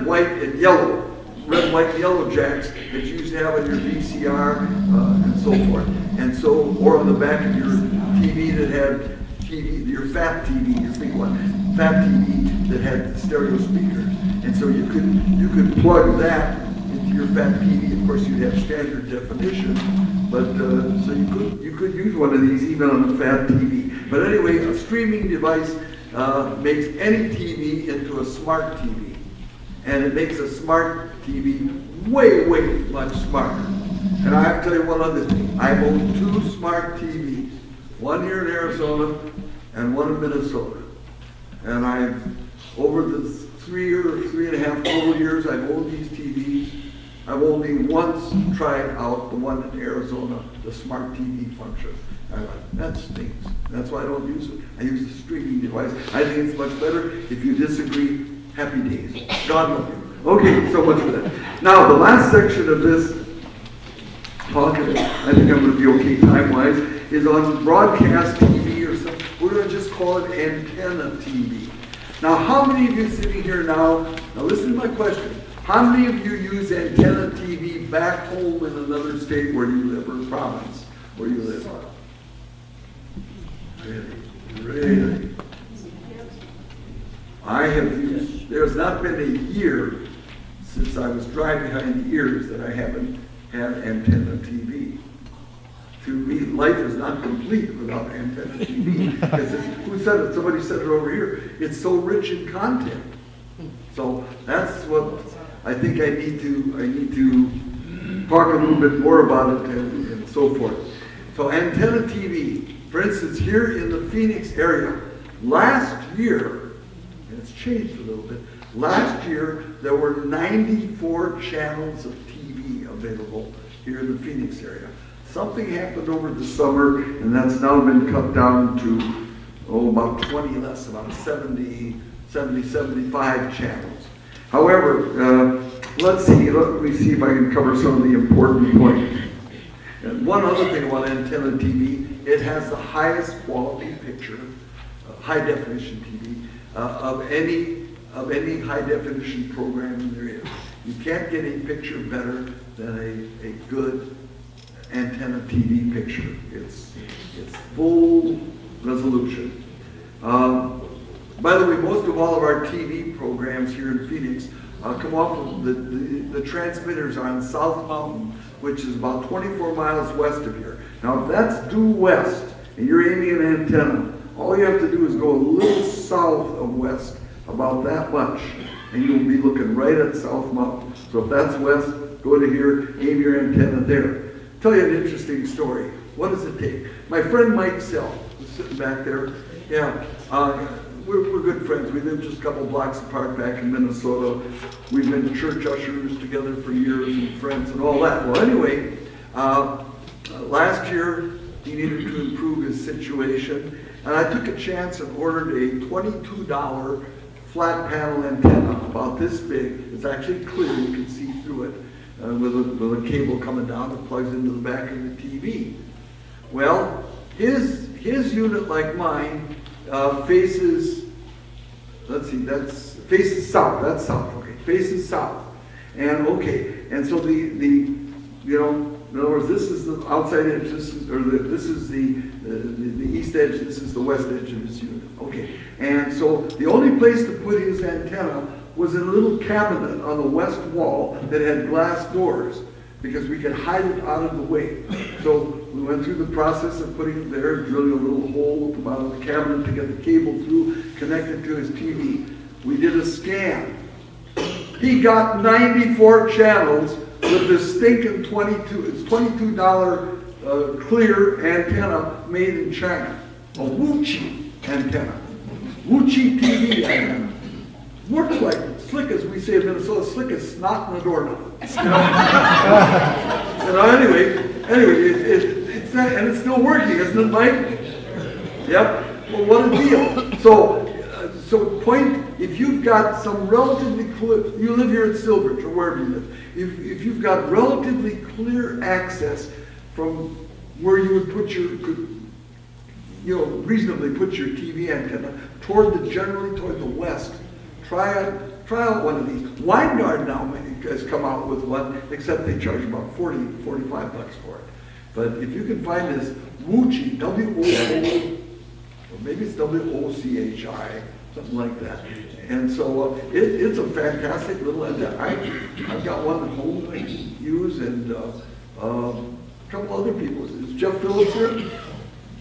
white, and yellow. Red, white, and yellow jacks that you used to have on your VCR and so forth. And so, or on the back of your TV that had your fat TV, your big one, fat TV that had stereo speakers. And so you could plug that into your fat TV. Of course, you'd have standard definition, but so you could use one of these even on a fat TV. But anyway, a streaming device makes any TV into a smart TV. And it makes a smart TV way, way much smarter. And I have to tell you one other thing. I've owned 2 smart TVs, one here in Arizona and one in Minnesota. And over the 3 or 3.5 total years I've owned these TVs, I've only once tried out the one in Arizona, the smart TV function. I like, that stinks. That's why I don't use it. I use the streaming device. I think it's much better. If you disagree, happy days. God love you. Okay, so much for that. Now, the last section of this talk, I think I'm going to be okay time-wise, is on broadcast TV or something. We're going to just call it antenna TV. Now, how many of you sitting here now listen to my question. How many of you use antenna TV back home in another state where you live, or province where you live? Really? I have used, there's not been a year since I was dry behind the ears that I haven't had antenna TV. To me, life is not complete without antenna TV. Because who said it? Somebody said it over here. It's so rich in content. So that's what I think I need to talk a little bit more about it and so forth. So antenna TV, for instance, here in the Phoenix area, last year, and it's changed a little bit, last year there were 94 channels of TV available here in the Phoenix area. Something happened over the summer, and that's now been cut down to, about 20 less, about 70 75 channels. However, let me see if I can cover some of the important points. And one other thing about antenna TV, it has the highest quality picture, high definition TV, of any high definition program there is. You can't get a picture better than a good antenna TV picture. It's full resolution. By the way, most of all of our TV programs here in Phoenix come off of the transmitters are on South Mountain, which is about 24 miles west of here. Now, if that's due west and you're aiming an antenna, all you have to do is go a little south of west, about that much, and you'll be looking right at South Mountain. So if that's west, go to here, aim your antenna there. Tell you an interesting story. What does it take? My friend Mike Sell was sitting back there. Yeah, we're good friends. We live just a couple blocks apart back in Minnesota. We've been church ushers together for years and friends and all that. Well, anyway, last year he needed to improve his situation, and I took a chance and ordered a $22 flat panel antenna about this big. It's actually clear, you can see through it, with a cable coming down that plugs into the back of the TV. Well, his unit, like mine, faces, faces south. That's south, okay, faces south. And okay, and so in other words, this is the outside edge, this is the east edge, this is the west edge of his unit. Okay, and so the only place to put his antenna was in a little cabinet on the west wall that had glass doors, because we could hide it out of the way. So we went through the process of putting it there, drilling a little hole at the bottom of the cabinet to get the cable through, connected to his TV. We did a scan. He got 94 channels with this stinking $22 clear antenna made in China. A Wuchi antenna. Wuchi TV antenna. Works like slick, as we say in Minnesota, slick as snot in a doorknob. Anyway, it's not, and it's still working, isn't it, Mike? Yep. Well, what a deal. So point, if you've got some relatively clear, you live here at Silveridge or wherever you live, if you've got relatively clear access from where you would put reasonably put your TV antenna generally toward the west, try out one of these. Weingard now has come out with one, except they charge about $45 for it. But if you can find this Wuchi, W-O-O, or maybe it's W-O-C-H-I, something like that. And so it's a fantastic little antenna. I've got one at home that I use, and a couple other people. Is Jeff Phillips here?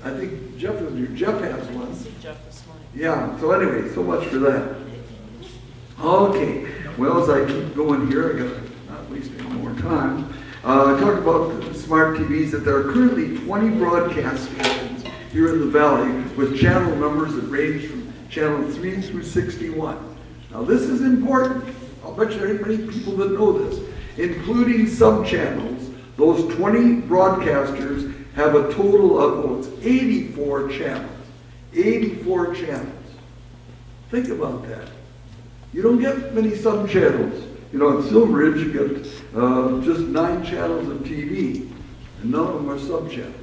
I think Jeff is here. Jeff has one. I see Jeff this morning. Yeah, so anyway, so much for that. Okay, well, as I keep going here, I gotta not waste any more time. Talk about the smart TVs, that there are currently 20 broadcast stations here in the valley with channel numbers that range from channel 3 through 61. Now this is important. I'll bet you there aren't many people that know this. Including sub-channels, those 20 broadcasters have a total of, 84 channels. 84 channels. Think about that. You don't get many sub-channels. You know, at Silveridge, you get just 9 channels of TV, and none of them are sub-channels.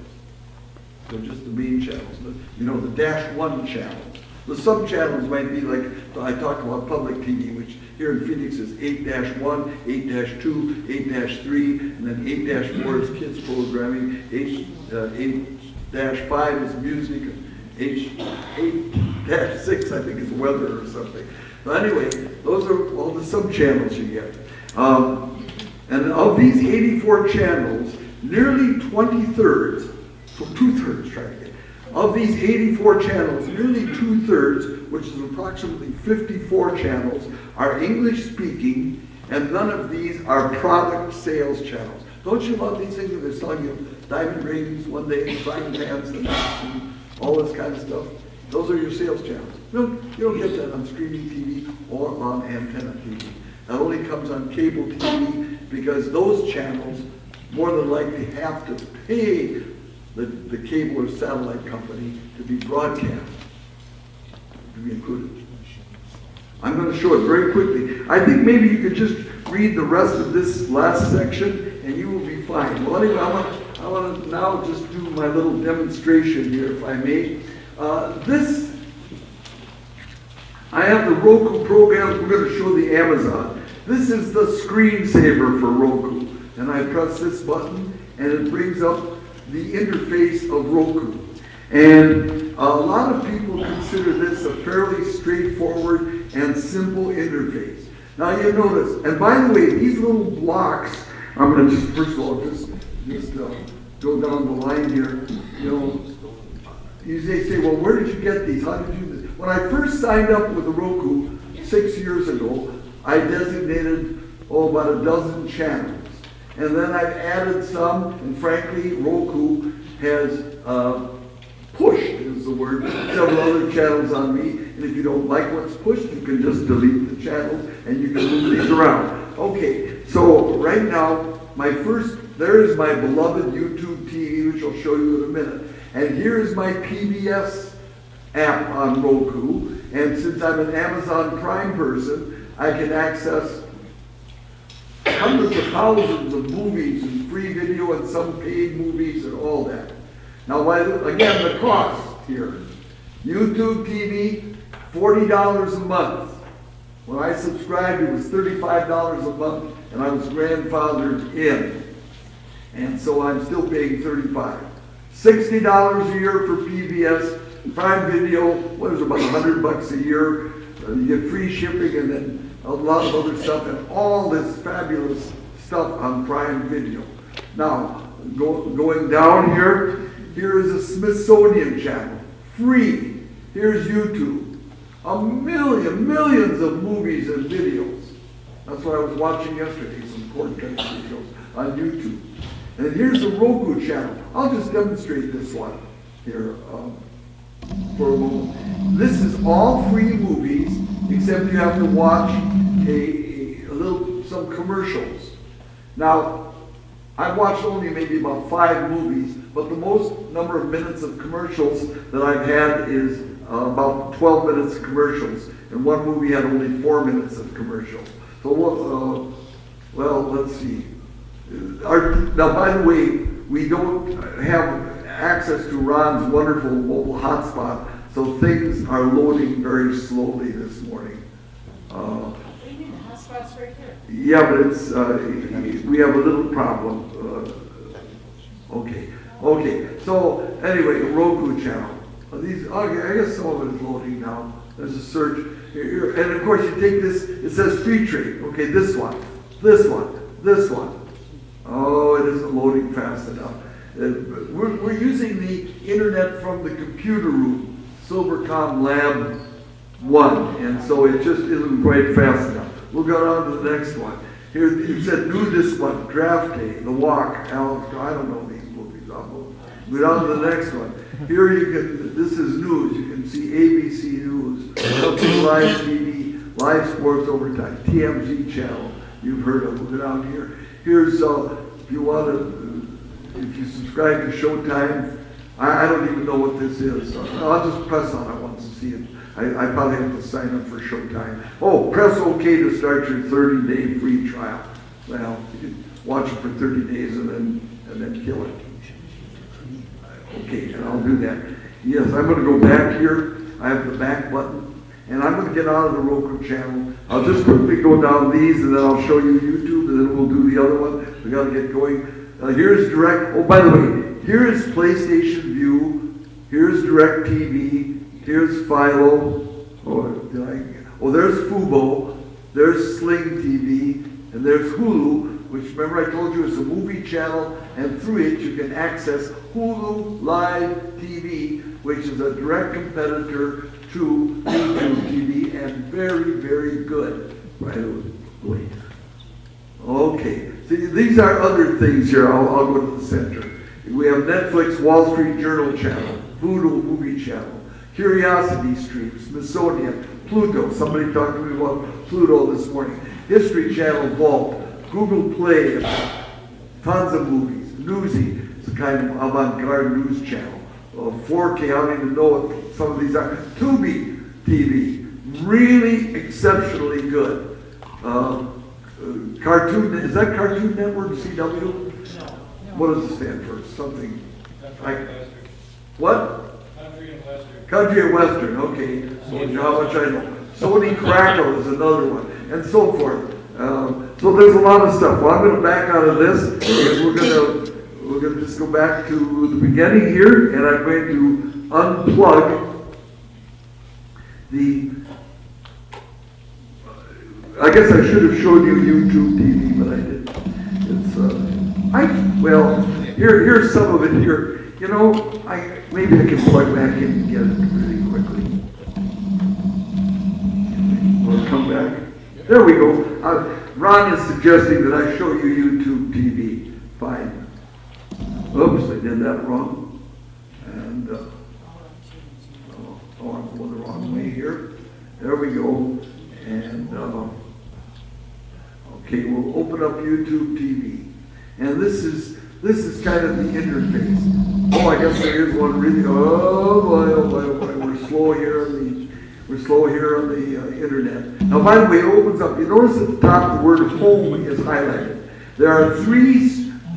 They're just the main channels. The -1 channels. The sub-channels might be like, I talked about public TV, which here in Phoenix is 8-1, 8-2, 8-3, and then 8-4 is kids programming, 8-5 is music, and 8-6 I think is weather or something. But anyway, those are all the sub-channels you get. And of these 84 channels, nearly 2/3, try to get, of these 84 channels, nearly 2/3, which is approximately 54 channels, are English-speaking, and none of these are product sales channels. Don't you love these things where they're selling you diamond rings one day, frying pans the next, and all this kind of stuff? Those are your sales channels. You don't get that on streaming TV or on antenna TV. That only comes on cable TV, because those channels more than likely have to pay the cable or satellite company to be broadcast, to be included. I'm going to show it very quickly. I think maybe you could just read the rest of this last section and you will be fine. Well, anyway, I want to now just do my little demonstration here, if I may. I have the Roku programs. We're going to show the Amazon. This is the screensaver for Roku. And I press this button and it brings up the interface of Roku. And a lot of people consider this a fairly straightforward and simple interface. Now you notice, and by the way, these little blocks, I'm going to just, first of all, just go down the line here. You know, they say, well, where did you get these? How did you do this? When I first signed up with the Roku 6 years ago, I designated, about a dozen channels. And then I've added some, and frankly, Roku has pushed, is the word, several other channels on me. And if you don't like what's pushed, you can just delete the channels and you can move these around. Okay, so right now, there is my beloved YouTube TV, which I'll show you in a minute. And here is my PBS app on Roku. And since I'm an Amazon Prime person, I can access hundreds of thousands of movies and free video and some paid movies and all that. Now, again, the cost here. YouTube TV, $40 a month. When I subscribed, it was $35 a month, and I was grandfathered in. And so I'm still paying $35. $60 a year for PBS. Prime Video, what is it, about $100 a year? You get free shipping and then a lot of other stuff, and all this fabulous stuff on Prime Video. Now, going down here, here is a Smithsonian channel, free. Here's YouTube. Millions of movies and videos. That's what I was watching yesterday, some portrait videos on YouTube. And here's the Roku channel. I'll just demonstrate this one here for a moment. This is all free movies, except you have to watch some commercials. Now, I've watched only maybe about 5 movies, but the most number of minutes of commercials that I've had is about 12 minutes of commercials, and one movie had only 4 minutes of commercials. So, well, let's see. Now, by the way, we don't have access to Ron's wonderful mobile hotspot, so things are loading very slowly this morning. What do you mean, the hotspot's right here? Yeah, but it's we have a little problem. Okay. So anyway, Roku channel. These, I guess some of it is loading now. There's a search here, and of course you take this. It says free trade. Okay, this one. Oh, it isn't loading fast enough. We're using the internet from the computer room, Silvercom Lab 1, and so it just isn't quite fast enough. We'll go on to the next one. Here it said new this one, Draft Day, The Walk, Alex. I don't know these movies. I'll go down to the next one. Here you can. This is news. You can see ABC News, Live TV, Live Sports Overtime, TMZ channel. You've heard of. We'll go down here. Here's if you want to, if you subscribe to Showtime. I don't even know what this is. I'll just press on it once to see it. I probably have to sign up for Showtime. Oh, press OK to start your 30-day free trial. Well, you can watch it for 30 days and then kill it. Okay, and I'll do that. Yes, I'm going to go back here. I have the back button, and I'm going to get out of the Roku channel. I'll just quickly go down these, and then I'll show you YouTube, and then we'll do the other one. We got to get going. Here's direct. Oh, by the way, here is PlayStation View. Here's Direct TV. Here's Philo. Oh, there's Fubo. There's Sling TV, and there's Hulu, which remember I told you is a movie channel, and through it you can access Hulu Live TV, which is a direct competitor to YouTube TV, and very, very good. Right away. Okay, see, these are other things here. I'll go to the center. We have Netflix Wall Street Journal channel, Voodoo Movie channel, Curiosity Stream, Smithsonian, Pluto. Somebody talked to me about Pluto this morning. History Channel Vault, Google Play, tons of movies. Newsy, it's a kind of avant-garde news channel. 4K, I don't even know what some of these are. Tubi TV, really exceptionally good. Cartoon, is that Cartoon Network, CW? What does it stand for? Something, what? Country and Western. Country and Western, okay. So how much I know. Sony Crackle is another one, and so forth. So there's a lot of stuff. Well, I'm going to back out of this, and we're going to just go back to the beginning here, and I'm going to unplug the. I guess I should have showed you YouTube TV, but I didn't. Here's some of it here. You know, maybe I can plug back in and get it really quickly. Or come back. There we go. Ron is suggesting that I show you YouTube TV. Fine. Oops, I did that wrong. And, I'm going the wrong way here. There we go. And, okay, we'll open up YouTube TV. And this is kind of the interface. Oh, I guess there is one really, oh boy, we're slow here on the internet. Now, by the way, it opens up. You notice at the top the word home is highlighted. There are 3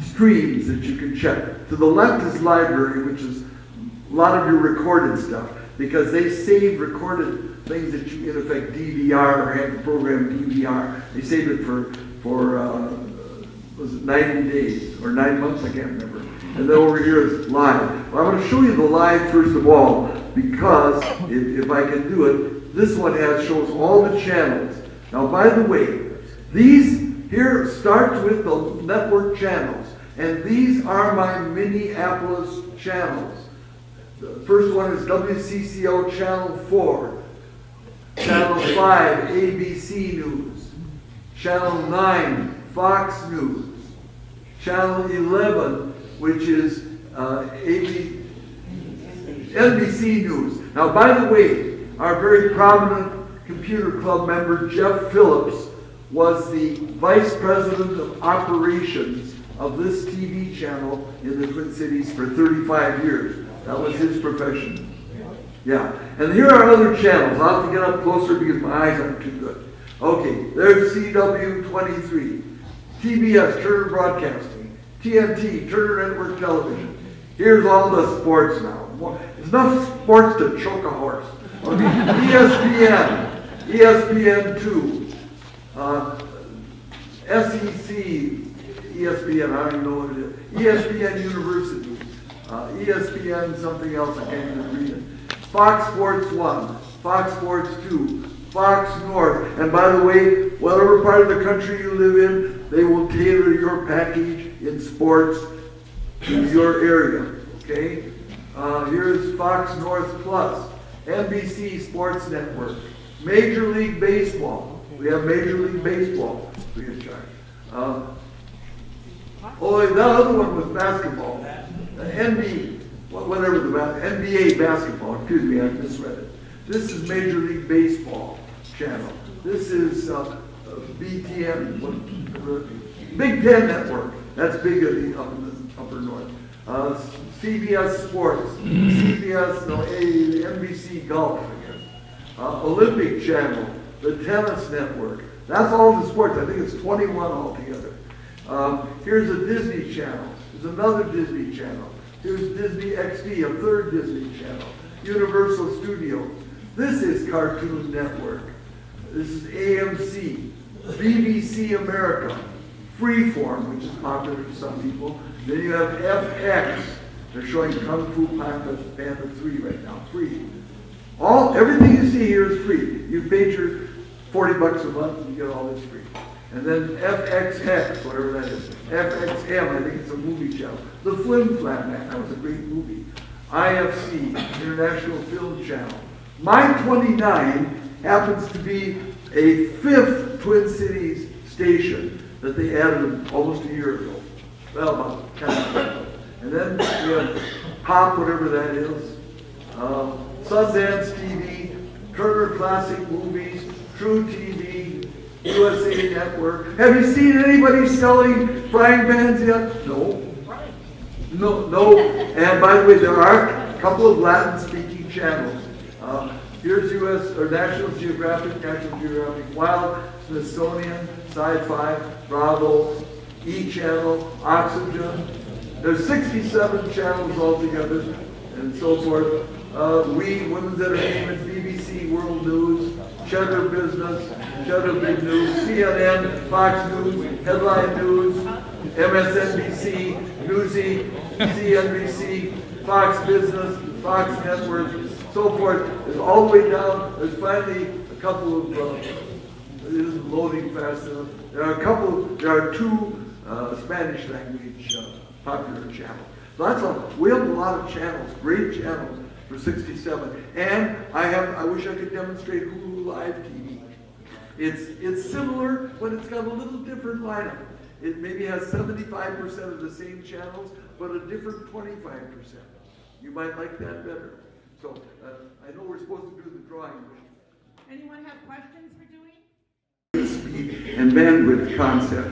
streams that you can check. To the left is library, which is a lot of your recorded stuff, because they save recorded things that you, in effect, DVR or have the program DVR. They save it for was it 90 days or 9 months? I can't remember. And then over here is live. Well, I'm going to show you the live first of all, because if I can do it, this one shows all the channels. Now, by the way, these here starts with the network channels, and these are my Minneapolis channels. The first one is WCCO Channel 4, Channel 5, ABC News, Channel 9, Fox News, Channel 11, which is NBC News. Now, by the way, our very prominent computer club member, Jeff Phillips, was the vice president of operations of this TV channel in the Twin Cities for 35 years. That was his profession. Yeah, and here are other channels. I'll have to get up closer because my eyes aren't too good. Okay, there's CW23, TBS, Turner Broadcasting, TNT, Turner Network Television. Here's all the sports now. There's enough sports to choke a horse. Okay, ESPN, ESPN2, SEC, ESPN, I don't even know what it is, ESPN University, ESPN something else, I can't even read it. Fox Sports 1, Fox Sports 2, Fox North, and by the way, whatever part of the country you live in, they will tailor your package in sports to your area, okay? Here's Fox North Plus, NBC Sports Network, Major League Baseball. We have Major League Baseball free of charge. That other one was basketball. NBA basketball. Excuse me, I misread it. This is Major League Baseball channel. This is BTN, Big Ten Network. That's big up in the upper north. CBS Sports, the NBC Golf, I guess. Olympic Channel, the Tennis Network. That's all the sports. I think it's 21 altogether. Here's a Disney Channel. There's another Disney Channel. Here's Disney XD, a third Disney Channel. Universal Studios. This is Cartoon Network. This is AMC, BBC America, Freeform, which is popular to some people. Then you have FX. They're showing Kung Fu Panda 3 right now, free. Everything you see here is free. You paid your $40 a month and you get all this free. And then FXX, whatever that is. FXM, I think it's a movie channel. The Flim Flam Man, that was a great movie. IFC, International Film Channel. My 29 happens to be a 5th Twin Cities station that they added almost a year ago. Well, about 10 years ago. And then we have Pop, whatever that is. Sundance TV, Turner Classic Movies, True TV, USA Network. Have you seen anybody selling frying pans yet? No. No. And by the way, there are a couple of Latin-speaking channels. Here's U.S. or National Geographic, Wild, Smithsonian, Sci-Fi, Bravo, E-Channel, Oxygen. There's 67 channels altogether, and so forth. Women's Entertainment, BBC World News, Cheddar Business, Cheddar Big News, CNN, Fox News, Headline News, MSNBC, Newsy, CNBC, Fox Business, Fox Network, so forth. It's all the way down. There's finally a couple of, it isn't loading fast enough. There are two Spanish language popular channels. So that's we have a lot of channels, great channels for 67. And I wish I could demonstrate Hulu Live TV. It's similar, but it's got a little different lineup. It maybe has 75% of the same channels, but a different 25%. You might like that better. So I know we're supposed to do the drawing. Anyone have questions for Dewey? Speed and bandwidth concept.